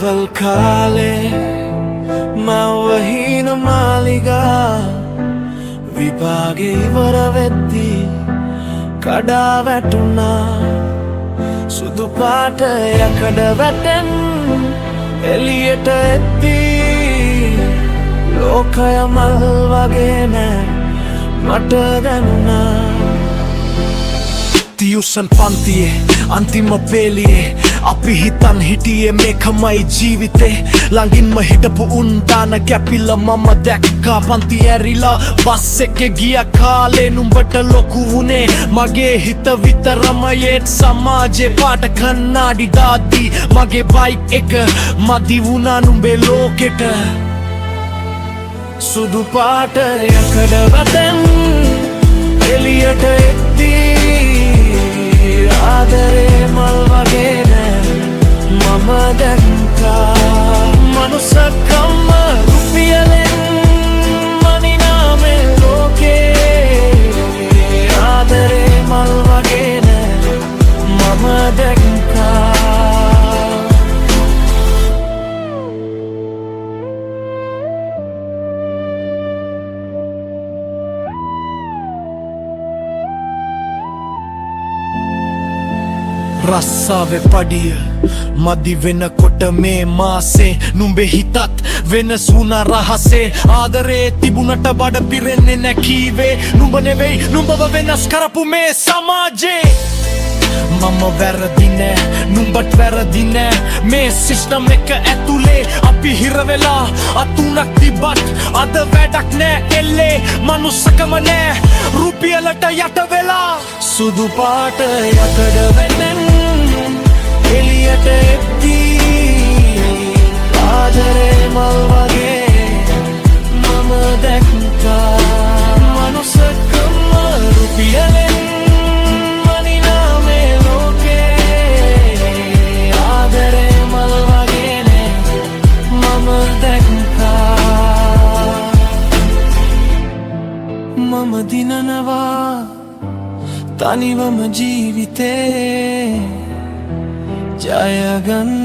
पल खाले මවහින මාලිගා විපාගේ ඉවර වෙද්දි කඩා වැටුණා සුදු පාට යකඩ වැටෙන් එළියට එද්දී ලෝකය මල් වගේ නෑ මට දැනුණා තියුසන් පන්තියේ අන්තිම පේලියේ අපි හිතන් හිටියේ මේකමයි ජීවිතේ ළඟින්ම හිටපු උන් දාන කැපිල මම දැක්කා පන්ති ඇරිලා බස් එකේ ගිය කාලේ නුඹට ලොකු වුණේ මගේ හිත විතරමයි ඒත් සමාජේ පාට කන්නාඩි දාද්දී මගේ බයික් එක මදි වුණා නුඹේ ලෝකෙට සුදු පාට යකඩ වතෙන් එළියට එද්දී ආදරේ මල් වගේ නෑ මම දැක්කා මනුස්සකම රුපියලෙන් මනිනා මේ ලෝකේ ආදරේ මල් වගේ නෑ මම දැක්කා රස්සාවේ පඩිය මදි වෙනකොට මේ මාසේ නුඹේ හිතත් වෙනස් වුණා රහසේ ආදරේ තිබුණට බඩ පිරෙන්නේ නැ කීවේ නුඹ නෙවෙයි නුඹව වෙනස් කරපු මේ සමාජේ මම වැරදි නෑ නුඹට වැරදි නෑ මේ සිස්ටම් එක ඇතුලේ අපි හිර වෙලා අතුණක් තිබත් අද වැඩක් නෑ එල්ලේ මනුස්සකම නෑ රුපියලට යට වෙලා සුදු පාට යකඩ වෙනෙන් එළියට එද්දී ආදරේ මල් වගේ මම දැක්කා මනුස්සකම රුපියලෙන් මනිනා මේ ලෝකේ ආදරේ මල් වගේ නේ මම දැක්කා මම දිනනවා තනිවම ජීවිතේ ජයගන්නවා